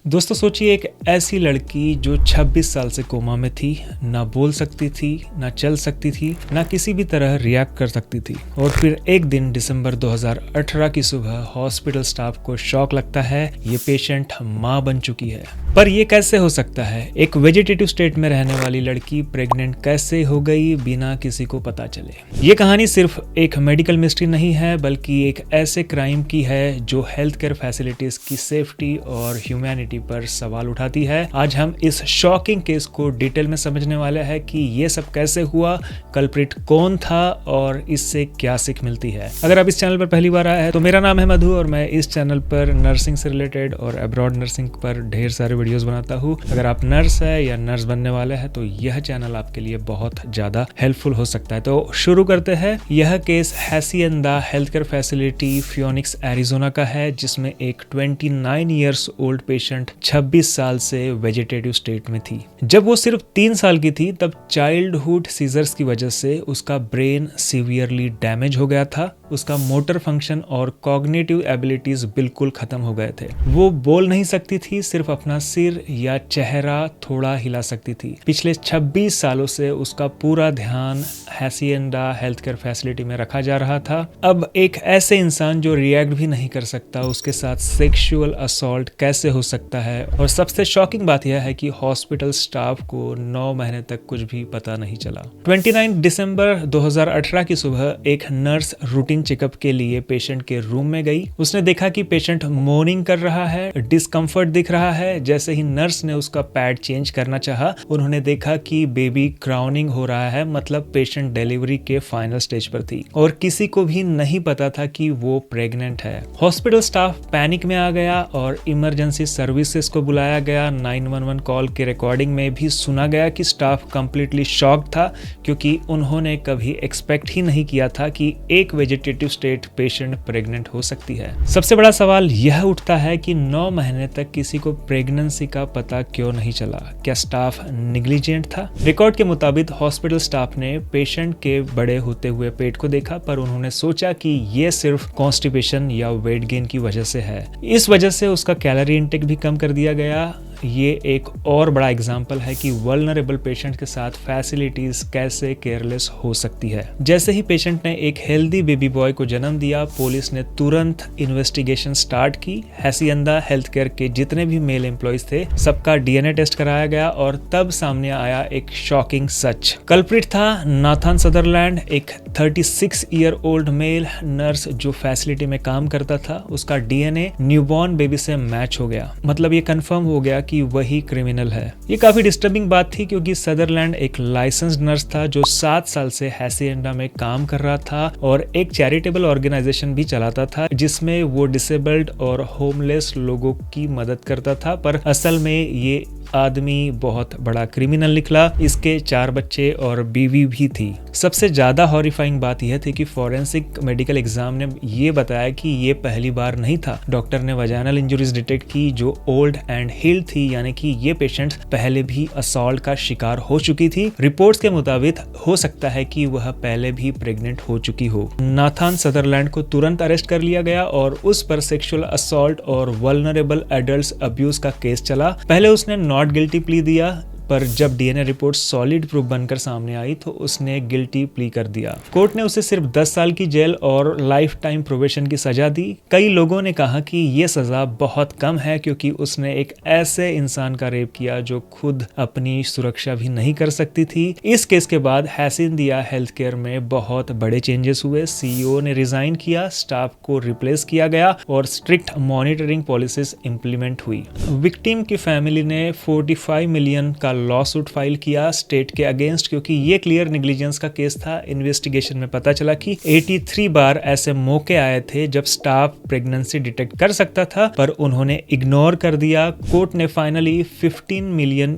दोस्तों सोचिए, एक ऐसी लड़की जो 26 साल से कोमा में थी, ना बोल सकती थी, ना चल सकती थी, ना किसी भी तरह रिएक्ट कर सकती थी। और फिर एक दिन दिसंबर 2018 की सुबह हॉस्पिटल स्टाफ को शॉक लगता है, ये पेशेंट मां बन चुकी है। पर ये कैसे हो सकता है? एक वेजिटेटिव स्टेट में रहने वाली लड़की प्रेग्नेंट कैसे हो गई बिना किसी को पता चले? ये कहानी सिर्फ एक मेडिकल मिस्ट्री नहीं है, बल्कि एक ऐसे क्राइम की है जो हेल्थ केयर फैसिलिटीज की सेफ्टी और ह्यूमैनिटी पर सवाल उठाती है। आज हम इस शॉकिंग केस को डिटेल में समझने वाले हैं कि ये सब कैसे हुआ, कल्प्रिट कौन था और इससे क्या सीख मिलती है। अगर आप इस चैनल पर पहली बार आए हैं तो मेरा नाम है मधु और मैं इस चैनल पर नर्सिंग से रिलेटेड और अब्रॉड नर्सिंग पर ढेर सारे वीडियोस बनाता हूँ। अगर आप नर्स है या नर्स बनने वाले हैं तो यह चैनल आपके लिए बहुत ज्यादा हेल्पफुल हो सकता है। तो शुरू करते हैं। यह case Hacienda Health Care facility Phoenix Arizona का है, जिसमें एक 29 ईयर्स ओल्ड पेशेंट 26 साल से वेजिटेटिव स्टेट में थी। जब वो सिर्फ 3 साल की थी तब चाइल्डहुड सीजर्स की वजह से उसका ब्रेन सीवियरली डैमेज हो गया था। उसका मोटर फंक्शन और कॉग्निटिव एबिलिटीज बिल्कुल खत्म हो गए थे। वो बोल नहीं सकती थी, सिर्फ अपना सिर या चेहरा थोड़ा हिला सकती थी। पिछले 26 सालों से उसका पूरा ध्यान हासिएंदा हेल्थ केयर फैसिलिटी में रखा जा रहा था। अब एक ऐसे इंसान जो रिएक्ट भी नहीं कर सकता, उसके साथ सेक्सुअल असॉल्ट कैसे हो सकता है? और सबसे शॉकिंग बात यह है कि हॉस्पिटल स्टाफ को 9 महीने तक कुछ भी पता नहीं चला। 29 दिसंबर 2018 की सुबह एक नर्स रूटीन चेकअप के लिए पेशेंट के रूम में गई। उसने देखा कि पेशेंट मोर्निंग कर रहा है, डिस्कम्फर्ट दिख रहा है। जैसे ही नर्स ने उसका पैड चेंज करना चाहा, उन्होंने देखा कि बेबी क्राउनिंग हो रहा है, मतलब पेशेंट डिलीवरी के फाइनल स्टेज पर थी और किसी को भी नहीं पता था कि वो प्रेग्नेंट है। हॉस्पिटल स्टाफ पैनिक में आ गया और इमरजेंसी सर्विसेज को बुलाया गया। 911 कॉल के रिकॉर्डिंग में भी सुना गया कि स्टाफ कंप्लीटली शॉक था, क्योंकि उन्होंने कभी एक्सपेक्ट ही नहीं किया था कि एक वेजिटेटिव स्टेट पेशेंट प्रेग्नेंट हो सकती है। सबसे बड़ा सवाल यह उठता है कि 9 महीने तक किसी को प्रेगनेंसी का पता क्यों नहीं चला? क्या स्टाफ नेग्लिजेंट था? रिकॉर्ड के मुताबिक हॉस्पिटल स्टाफ ने पेशेंट के बड़े होते हुए पेट को देखा, पर उन्होंने सोचा कि ये सिर्फ कॉन्स्टिपेशन या वेट गेन की वजह से है। इस वजह से उसका कैलोरी इंटेक भी कम कर दिया गया। ये एक और बड़ा एग्जाम्पल है कि वल्नरेबल पेशेंट के साथ फैसिलिटीज कैसे केयरलेस हो सकती है। जैसे ही पेशेंट ने एक हेल्दी बेबी बॉय को जन्म दिया, पुलिस ने तुरंत इन्वेस्टिगेशन स्टार्ट की। हासिएंदा हेल्थ केयर के जितने भी मेल एम्प्लॉयज थे, सबका डीएनए टेस्ट कराया गया और तब सामने आया एक शॉकिंग सच। कल्प्रिट था नाथन सदरलैंड, एक 36 ईयर ओल्ड मेल नर्स जो फैसिलिटी में काम करता था। उसका डीएनए न्यूबॉर्न बेबी से मैच हो गया, मतलब ये कंफर्म हो गया कि वही क्रिमिनल है। ये काफी डिस्टर्बिंग बात थी, क्योंकि सदरलैंड एक लाइसेंस्ड नर्स था जो 7 साल से हासिएंदा में काम कर रहा था और एक चैरिटेबल ऑर्गेनाइजेशन भी चलाता था, जिसमें वो डिसेबल्ड और होमलेस लोगों की मदद करता था। पर असल में ये आदमी बहुत बड़ा क्रिमिनल निकला। इसके 4 बच्चे और बीवी भी थी। सबसे ज्यादा हॉरिफाइंग बात यह थी कि फॉरेंसिक मेडिकल एग्जाम ने ये बताया कि ये पहली बार नहीं था। डॉक्टर ने वजाइनल इंजरीज डिटेक्ट की जो ओल्ड एंड हील्ड थी, यानी कि ये पेशेंट पहले भी असॉल्ट का शिकार हो चुकी थी। रिपोर्ट्स के मुताबिक हो सकता है कि वह पहले भी प्रेग्नेंट हो चुकी हो। नाथन सदरलैंड को तुरंत अरेस्ट कर लिया गया और उस पर सेक्सुअल असॉल्ट और वल्नरेबल एडल्ट्स अब्यूज का केस चला। पहले उसने नॉट गिल्टी प्ली दिया, पर जब डीएनए रिपोर्ट सॉलिड प्रूफ बनकर सामने आई तो उसने गिल्टी प्ली कर दिया। कोर्ट ने उसे सिर्फ 10 साल की जेल और लाइफ टाइम प्रोबेशन की सजा दी। कई लोगों ने कहा कि यह सजा बहुत कम है, क्योंकि उसने एक ऐसे इंसान का रेप किया जो खुद अपनी सुरक्षा भी नहीं कर सकती थी। इस केस के बाद हासिएंदा हेल्थ केयर में बहुत बड़े चेंजेस हुए। सीईओ ने रिजाइन किया, स्टाफ को रिप्लेस किया गया और स्ट्रिक्ट मॉनिटरिंग पॉलिसीज इंप्लीमेंट हुई। विक्टिम की फैमिली ने 45 मिलियन का लॉ सूट फाइल किया स्टेट के अगेंस्ट, क्योंकि ये क्लियर नेग्लिजेंस का केस था। इन्वेस्टिगेशन में पता चला कि 83 बार ऐसे मौके आए थे जब स्टाफ प्रेगनेंसी डिटेक्ट कर सकता था, पर उन्होंने इग्नोर कर दिया। कोर्ट ने फाइनली $15 मिलियन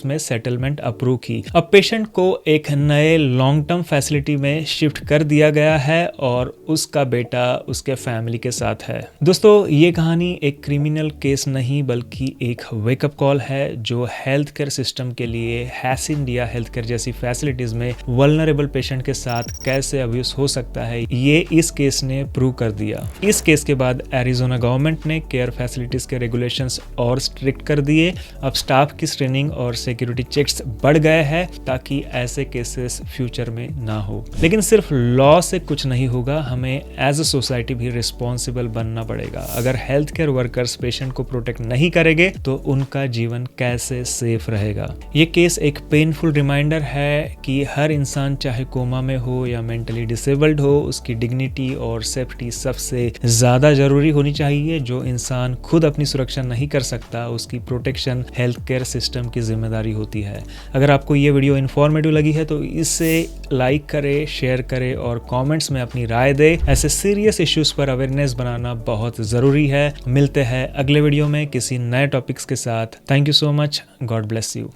में सेटलमेंट अप्रूव की। अब पेशेंट को एक नए लॉन्ग टर्म फैसिलिटी में शिफ्ट कर दिया गया है और उसका बेटा उसके फैमिली के साथ है। दोस्तों, ये कहानी एक क्रिमिनल केस नहीं बल्कि एक वेकअप कॉल है जो हेल्थ केयर सिस्टम के लिए हैस इंडिया हेल्थ केयर जैसी फैसिलिटीज में वल्नरेबल पेशेंट के साथ कैसे अब्यूज हो सकता है, ये इस केस ने प्रूव कर दिया। इस केस के बाद एरिजोना गवर्नमेंट ने केयर फैसिलिटीज के रेगुलेशंस और स्ट्रिक्ट कर दिए। अब स्टाफ की ट्रेनिंग और सिक्योरिटी चेक्स बढ़ गए हैं ताकि ऐसे केसेस फ्यूचर में ना हो। लेकिन सिर्फ लॉ से कुछ नहीं होगा, हमें एज अ सोसाइटी भी रिस्पॉन्सिबल बनना पड़ेगा। अगर हेल्थ केयर वर्कर्स पेशेंट को प्रोटेक्ट नहीं करेंगे तो उनका जीवन कैसे सेफ रहेगा। ये केस एक पेनफुल रिमाइंडर है कि हर इंसान चाहे कोमा में हो या मेंटली डिसेबल्ड हो, उसकी डिग्निटी और सेफ्टी सबसे ज्यादा जरूरी होनी चाहिए। जो इंसान खुद अपनी सुरक्षा नहीं कर सकता, उसकी प्रोटेक्शन हेल्थ केयर सिस्टम की जिम्मेदारी होती है। अगर आपको ये वीडियो इन्फॉर्मेटिव लगी है तो इसे लाइक करें, शेयर करें और कमेंट्स में अपनी राय दें। ऐसे सीरियस इश्यूज पर अवेयरनेस बनाना बहुत जरूरी है। मिलते हैं अगले वीडियो में किसी नए टॉपिक्स के साथ। Thank you so much. God bless you.